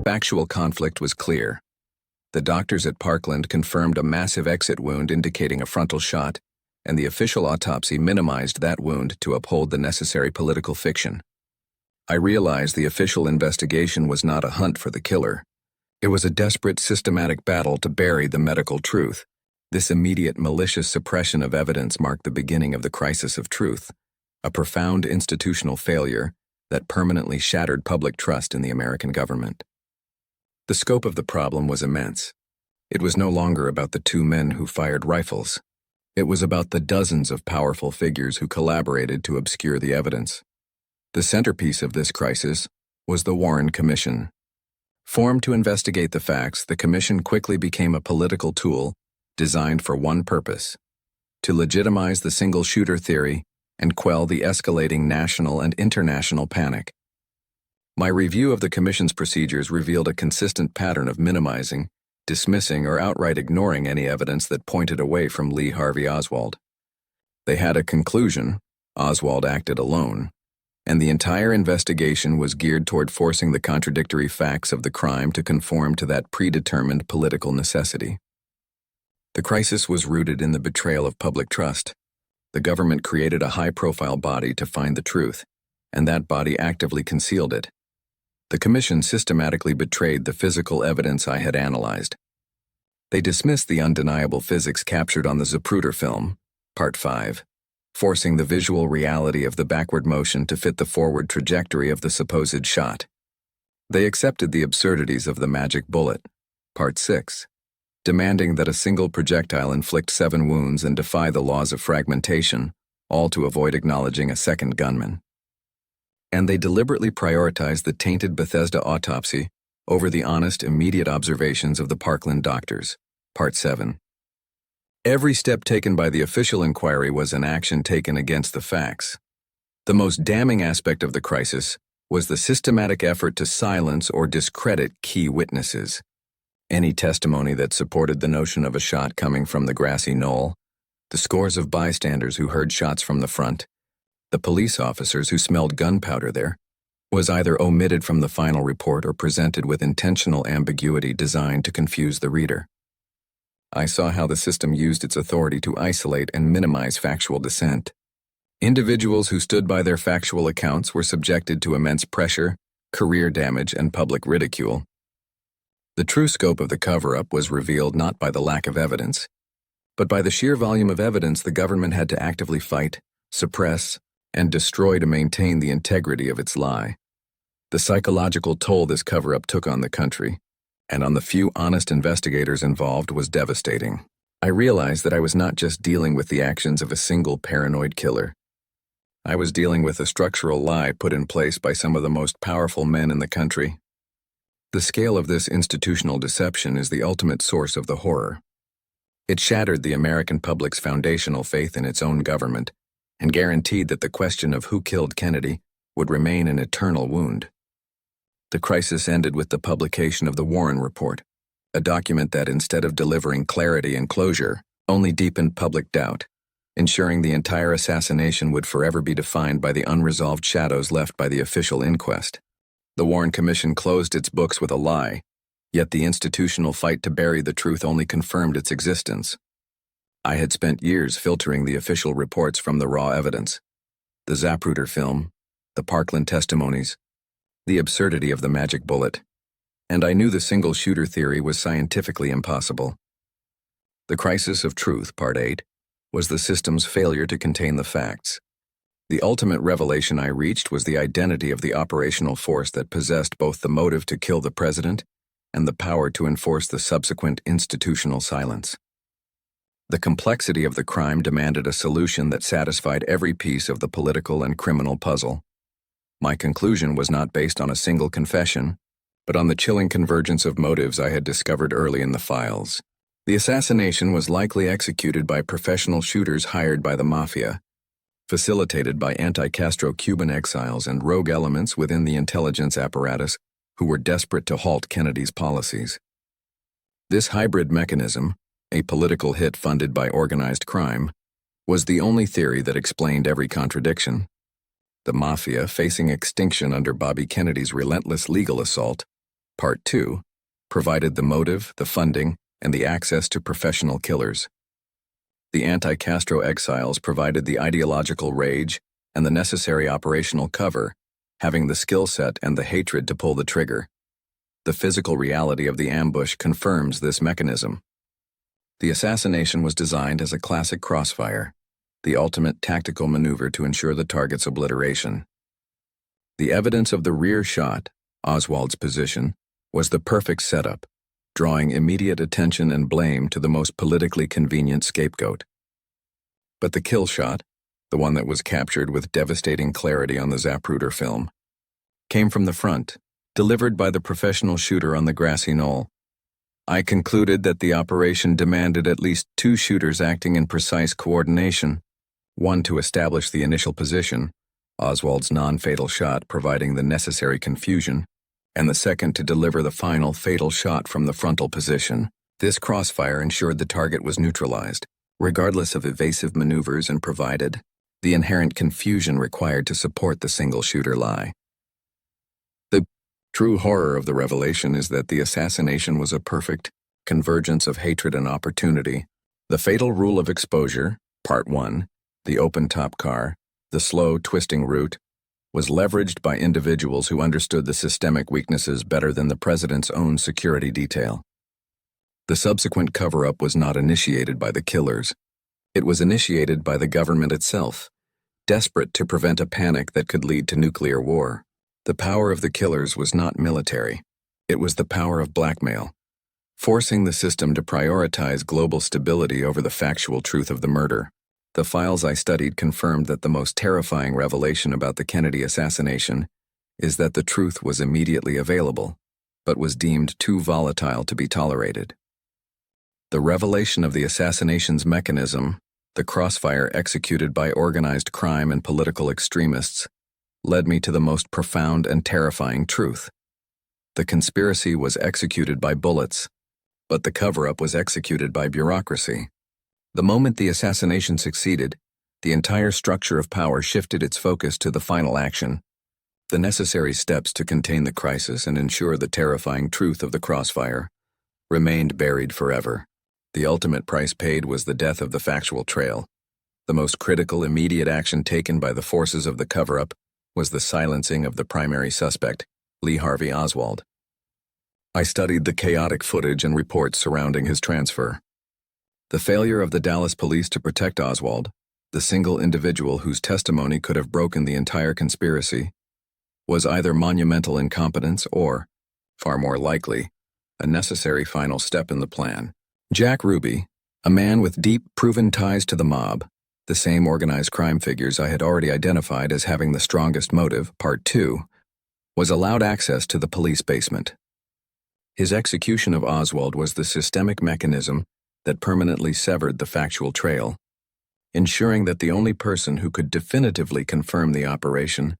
factual conflict was clear. The doctors at Parkland confirmed a massive exit wound indicating a frontal shot, and the official autopsy minimized that wound to uphold the necessary political fiction. I realized the official investigation was not a hunt for the killer. It was a desperate, systematic battle to bury the medical truth. This immediate, malicious suppression of evidence marked the beginning of the crisis of truth, a profound institutional failure that permanently shattered public trust in the American government. The scope of the problem was immense. It was no longer about the two men who fired rifles. It was about the dozens of powerful figures who collaborated to obscure the evidence. The centerpiece of this crisis was the Warren Commission. Formed to investigate the facts, the commission quickly became a political tool designed for one purpose: to legitimize the single-shooter theory and quell the escalating national and international panic. My review of the Commission's procedures revealed a consistent pattern of minimizing, dismissing, or outright ignoring any evidence that pointed away from Lee Harvey Oswald. They had a conclusion: Oswald acted alone, and the entire investigation was geared toward forcing the contradictory facts of the crime to conform to that predetermined political necessity. The crisis was rooted in the betrayal of public trust. The government created a high-profile body to find the truth, and that body actively concealed it. The Commission systematically betrayed the physical evidence I had analyzed. They dismissed the undeniable physics captured on the Zapruder Film, Part 5, forcing the visual reality of the backward motion to fit the forward trajectory of the supposed shot. They accepted the absurdities of the magic bullet, Part 6, demanding that a single projectile inflict 7 wounds and defy the laws of fragmentation, all to avoid acknowledging a second gunman. And they deliberately prioritized the tainted Bethesda autopsy over the honest, immediate observations of the Parkland doctors, Part 7. Every step taken by the official inquiry was an action taken against the facts. The most damning aspect of the crisis was the systematic effort to silence or discredit key witnesses. Any testimony that supported the notion of a shot coming from the grassy knoll, the scores of bystanders who heard shots from the front, the police officers who smelled gunpowder there, was either omitted from the final report or presented with intentional ambiguity designed to confuse the reader. I saw how the system used its authority to isolate and minimize factual dissent. Individuals who stood by their factual accounts were subjected to immense pressure, career damage, and public ridicule. The true scope of the cover-up was revealed not by the lack of evidence, but by the sheer volume of evidence the government had to actively fight, suppress, and destroy to maintain the integrity of its lie. The psychological toll this cover-up took on the country, and on the few honest investigators involved, was devastating. I realized that I was not just dealing with the actions of a single paranoid killer. I was dealing with a structural lie put in place by some of the most powerful men in the country. The scale of this institutional deception is the ultimate source of the horror. It shattered the American public's foundational faith in its own government, and guaranteed that the question of who killed Kennedy would remain an eternal wound. The crisis ended with the publication of the Warren Report, a document that, instead of delivering clarity and closure, only deepened public doubt, ensuring the entire assassination would forever be defined by the unresolved shadows left by the official inquest. The Warren Commission closed its books with a lie, yet the institutional fight to bury the truth only confirmed its existence. I had spent years filtering the official reports from the raw evidence: the Zapruder Film, the Parkland testimonies, the absurdity of the magic bullet, and I knew the single-shooter theory was scientifically impossible. The crisis of truth, Part 8, was the system's failure to contain the facts. The ultimate revelation I reached was the identity of the operational force that possessed both the motive to kill the president and the power to enforce the subsequent institutional silence. The complexity of the crime demanded a solution that satisfied every piece of the political and criminal puzzle. My conclusion was not based on a single confession, but on the chilling convergence of motives I had discovered early in the files. The assassination was likely executed by professional shooters hired by the mafia, facilitated by anti-Castro Cuban exiles and rogue elements within the intelligence apparatus who were desperate to halt Kennedy's policies. This hybrid mechanism, a political hit funded by organized crime, was the only theory that explained every contradiction. The mafia, facing extinction under Bobby Kennedy's relentless legal assault, Part 2, provided the motive, the funding, and the access to professional killers. The anti-Castro exiles provided the ideological rage and the necessary operational cover, having the skill set and the hatred to pull the trigger. The physical reality of the ambush confirms this mechanism. The assassination was designed as a classic Crossfire, the ultimate tactical maneuver to ensure the target's obliteration. The evidence of the rear shot, Oswald's position, was the perfect setup, drawing immediate attention and blame to the most politically convenient scapegoat. But the kill shot, the one that was captured with devastating clarity on the Zapruder film, came from the front, delivered by the professional shooter on the grassy knoll. I concluded that the operation demanded at least two shooters acting in precise coordination, one to establish the initial position, Oswald's non-fatal shot providing the necessary confusion, and the second to deliver the final fatal shot from the frontal position. This crossfire ensured the target was neutralized, regardless of evasive maneuvers, and provided the inherent confusion required to support the single-shooter lie. The true horror of the revelation is that the assassination was a perfect convergence of hatred and opportunity. The fatal rule of exposure, Part 1, the open-top car, the slow, twisting route, was leveraged by individuals who understood the systemic weaknesses better than the president's own security detail. The subsequent cover-up was not initiated by the killers. It was initiated by the government itself, desperate to prevent a panic that could lead to nuclear war. The power of the killers was not military. It was the power of blackmail, forcing the system to prioritize global stability over the factual truth of the murder. The files I studied confirmed that the most terrifying revelation about the Kennedy assassination is that the truth was immediately available, but was deemed too volatile to be tolerated. The revelation of the assassination's mechanism, the crossfire executed by organized crime and political extremists, led me to the most profound and terrifying truth. The conspiracy was executed by bullets, but the cover-up was executed by bureaucracy. The moment the assassination succeeded, the entire structure of power shifted its focus to the final action, the necessary steps to contain the crisis and ensure the terrifying truth of the crossfire remained buried forever. The ultimate price paid was the death of the factual trail. The most critical immediate action taken by the forces of the cover-up was the silencing of the primary suspect, Lee Harvey Oswald. I studied the chaotic footage and reports surrounding his transfer. The failure of the Dallas police to protect Oswald, the single individual whose testimony could have broken the entire conspiracy, was either monumental incompetence or, far more likely, a necessary final step in the plan. Jack Ruby, a man with deep, proven ties to the mob, the same organized crime figures I had already identified as having the strongest motive, Part 2, was allowed access to the police basement. His execution of Oswald was the systemic mechanism that permanently severed the factual trail, ensuring that the only person who could definitively confirm the operation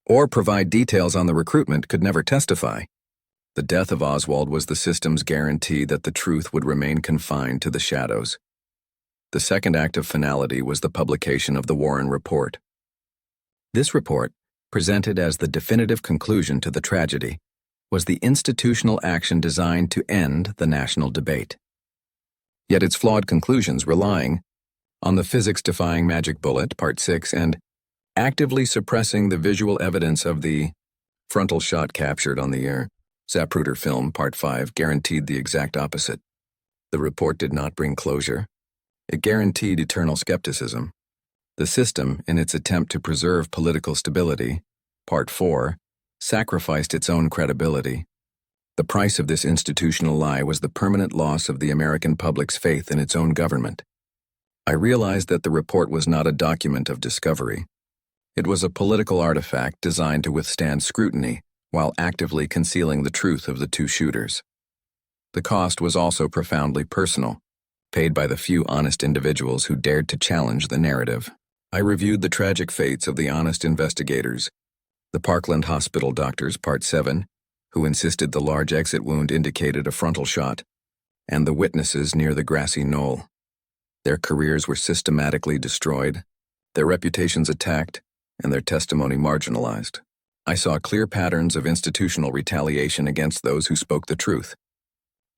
or provide details on the recruitment could never testify. The death of Oswald was the system's guarantee that the truth would remain confined to the shadows. The second act of finality was the publication of the Warren Report. This report, presented as the definitive conclusion to the tragedy, was the institutional action designed to end the national debate. Yet its flawed conclusions, relying on the physics-defying magic bullet, Part 6, and actively suppressing the visual evidence of the frontal shot captured on the Zapruder Film, Part 5, guaranteed the exact opposite. The report did not bring closure. It guaranteed eternal skepticism. The system, in its attempt to preserve political stability, Part 4, sacrificed its own credibility. The price of this institutional lie was the permanent loss of the American public's faith in its own government. I realized that the report was not a document of discovery. It was a political artifact designed to withstand scrutiny while actively concealing the truth of the two shooters. The cost was also profoundly personal, paid by the few honest individuals who dared to challenge the narrative. I reviewed the tragic fates of the honest investigators, the Parkland Hospital doctors, Part 7, who insisted the large exit wound indicated a frontal shot, and the witnesses near the grassy knoll. Their careers were systematically destroyed, their reputations attacked, and their testimony marginalized. I saw clear patterns of institutional retaliation against those who spoke the truth.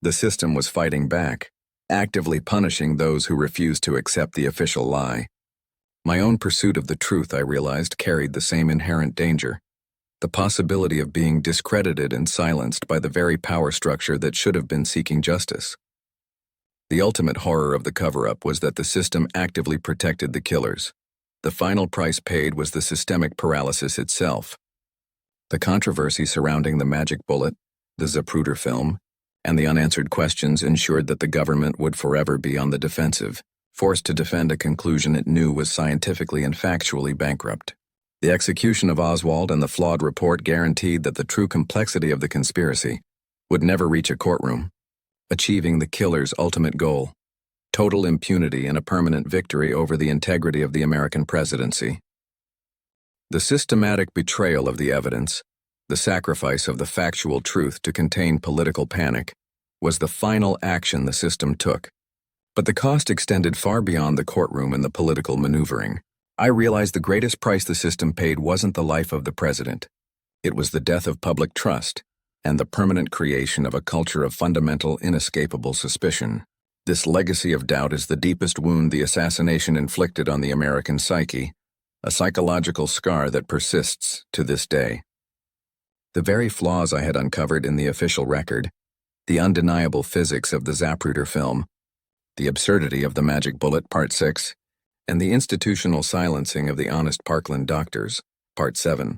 The system was fighting back, actively punishing those who refused to accept the official lie. My own pursuit of the truth, I realized, carried the same inherent danger: the possibility of being discredited and silenced by the very power structure that should have been seeking justice. The ultimate horror of the cover-up was that the system actively protected the killers. The final price paid was the systemic paralysis itself. The controversy surrounding the magic bullet, the Zapruder Film, and the unanswered questions ensured that the government would forever be on the defensive, forced to defend a conclusion it knew was scientifically and factually bankrupt. The execution of Oswald and the flawed report guaranteed that the true complexity of the conspiracy would never reach a courtroom, achieving the killer's ultimate goal: total impunity and a permanent victory over the integrity of the American presidency. The systematic betrayal of the evidence, the sacrifice of the factual truth to contain political panic, was the final action the system took. But the cost extended far beyond the courtroom and the political maneuvering. I realized the greatest price the system paid wasn't the life of the president. It was the death of public trust and the permanent creation of a culture of fundamental, inescapable suspicion. This legacy of doubt is the deepest wound the assassination inflicted on the American psyche, a psychological scar that persists to this day. The very flaws I had uncovered in the official record, the undeniable physics of the Zapruder Film, the absurdity of the Magic Bullet, Part 6, and the institutional silencing of the honest Parkland doctors, Part 7,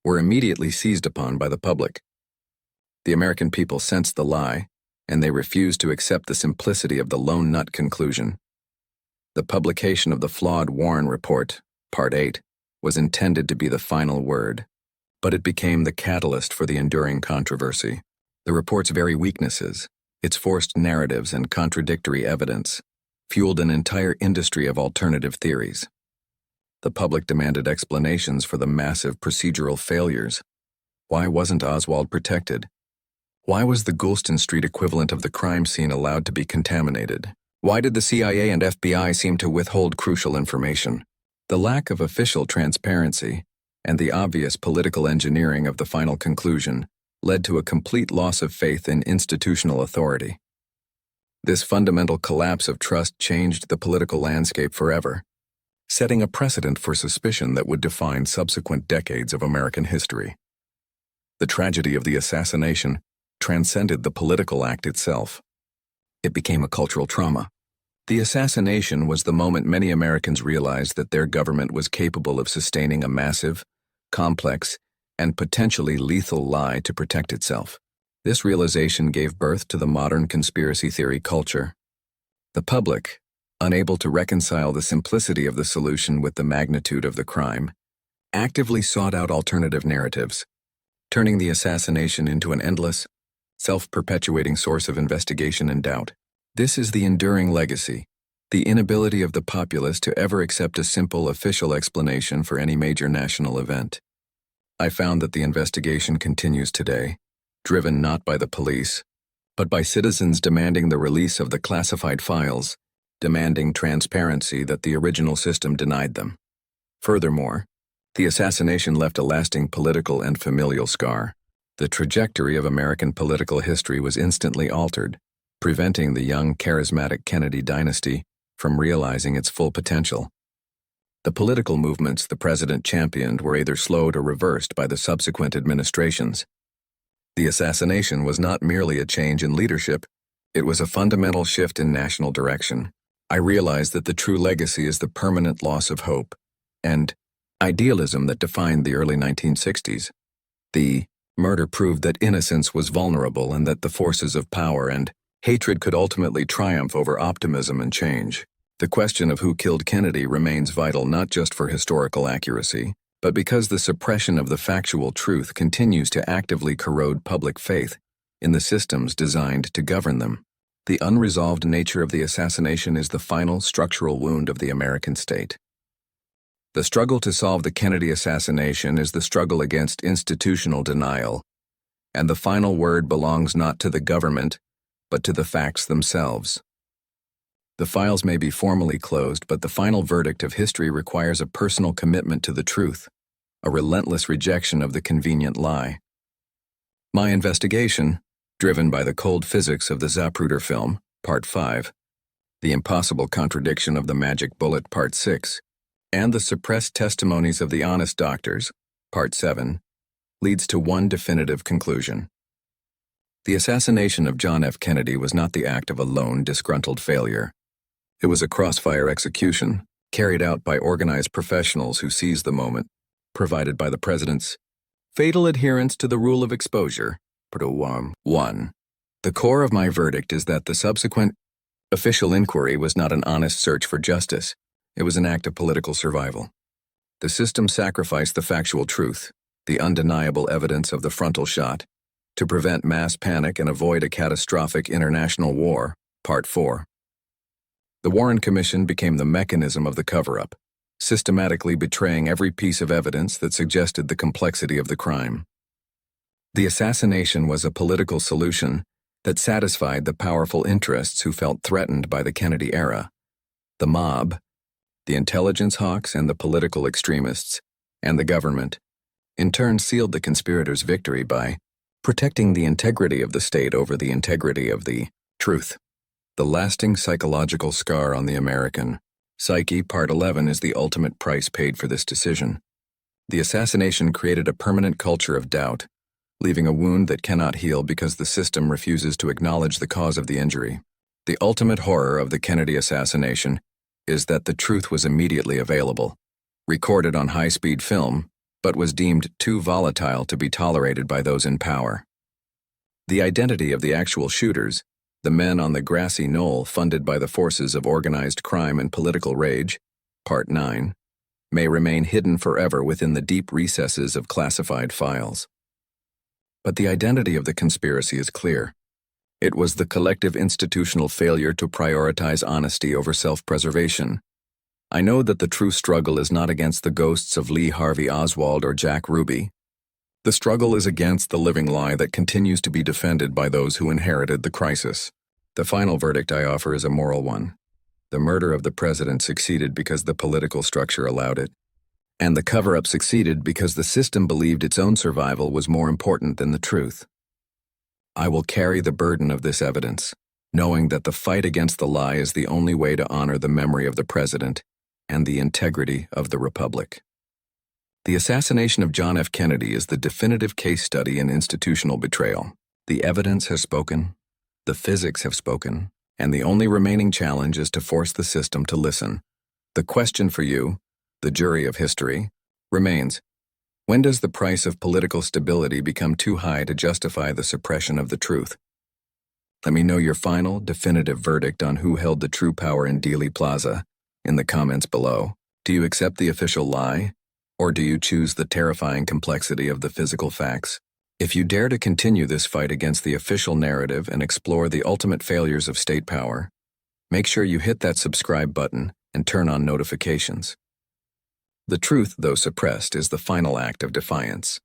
were immediately seized upon by the public. The American people sensed the lie, and they refused to accept the simplicity of the lone nut conclusion. The publication of the flawed Warren Report, Part 8, was intended to be the final word, but it became the catalyst for the enduring controversy. The report's very weaknesses, its forced narratives and contradictory evidence, fueled an entire industry of alternative theories. The public demanded explanations for the massive procedural failures. Why wasn't Oswald protected? Why was the Goulston Street equivalent of the crime scene allowed to be contaminated? Why did the CIA and FBI seem to withhold crucial information? The lack of official transparency and the obvious political engineering of the final conclusion led to a complete loss of faith in institutional authority. This fundamental collapse of trust changed the political landscape forever, setting a precedent for suspicion that would define subsequent decades of American history. The tragedy of the assassination transcended the political act itself. It became a cultural trauma. The assassination was the moment many Americans realized that their government was capable of sustaining a massive, complex, and potentially lethal lie to protect itself. This realization gave birth to the modern conspiracy theory culture. The public, unable to reconcile the simplicity of the solution with the magnitude of the crime, actively sought out alternative narratives, turning the assassination into an endless, self-perpetuating source of investigation and doubt. This is the enduring legacy, the inability of the populace to ever accept a simple official explanation for any major national event. I found that the investigation continues today, driven not by the police, but by citizens demanding the release of the classified files, demanding transparency that the original system denied them. Furthermore, the assassination left a lasting political and familial scar. The trajectory of American political history was instantly altered, preventing the young, charismatic Kennedy dynasty from realizing its full potential. The political movements the president championed were either slowed or reversed by the subsequent administrations. The assassination was not merely a change in leadership, it was a fundamental shift in national direction. I realized that the true legacy is the permanent loss of hope and idealism that defined the early 1960s. The murder proved that innocence was vulnerable and that the forces of power and hatred could ultimately triumph over optimism and change. The question of who killed Kennedy remains vital not just for historical accuracy, but because the suppression of the factual truth continues to actively corrode public faith in the systems designed to govern them. The unresolved nature of the assassination is the final structural wound of the American state. The struggle to solve the Kennedy assassination is the struggle against institutional denial, and the final word belongs not to the government, but to the facts themselves. The files may be formally closed, but the final verdict of history requires a personal commitment to the truth. a relentless rejection of the convenient lie. My investigation, driven by the cold physics of the Zapruder Film, Part 5, the impossible contradiction of the magic bullet, Part 6, and the suppressed testimonies of the honest doctors, Part 7, leads to one definitive conclusion. The assassination of John F. Kennedy was not the act of a lone, disgruntled failure. It was a crossfire execution, carried out by organized professionals who seized the moment, provided by the president's fatal adherence to the rule of exposure. 1. The core of my verdict is that the subsequent official inquiry was not an honest search for justice. It was an act of political survival. The system sacrificed the factual truth, the undeniable evidence of the frontal shot, to prevent mass panic and avoid a catastrophic international war. Part 4. The Warren Commission became the mechanism of the cover-up, systematically betraying every piece of evidence that suggested the complexity of the crime. The assassination was a political solution that satisfied the powerful interests who felt threatened by the Kennedy era. The mob, the intelligence hawks and the political extremists, and the government, in turn sealed the conspirators' victory by protecting the integrity of the state over the integrity of the truth. The lasting psychological scar on the American psyche, Part 11, is the ultimate price paid for this decision. The assassination created a permanent culture of doubt, leaving a wound that cannot heal because the system refuses to acknowledge the cause of the injury. The ultimate horror of the Kennedy assassination is that the truth was immediately available, recorded on high-speed film, but was deemed too volatile to be tolerated by those in power. The identity of the actual shooters, the men on the grassy knoll funded by the forces of organized crime and political rage, Part 9, may remain hidden forever within the deep recesses of classified files. But the identity of the conspiracy is clear. It was the collective institutional failure to prioritize honesty over self-preservation. I know that the true struggle is not against the ghosts of Lee Harvey Oswald or Jack Ruby. The struggle is against the living lie that continues to be defended by those who inherited the crisis. The final verdict I offer is a moral one. The murder of the president succeeded because the political structure allowed it, and the cover-up succeeded because the system believed its own survival was more important than the truth. I will carry the burden of this evidence, knowing that the fight against the lie is the only way to honor the memory of the president and the integrity of the republic. The assassination of John F. Kennedy is the definitive case study in institutional betrayal. The evidence has spoken, the physics have spoken, and the only remaining challenge is to force the system to listen. The question for you, the jury of history, remains: when does the price of political stability become too high to justify the suppression of the truth? Let me know your final, definitive verdict on who held the true power in Dealey Plaza in the comments below. Do you accept the official lie, or do you choose the terrifying complexity of the physical facts? If you dare to continue this fight against the official narrative and explore the ultimate failures of state power, make sure you hit that subscribe button and turn on notifications. The truth, though suppressed, is the final act of defiance.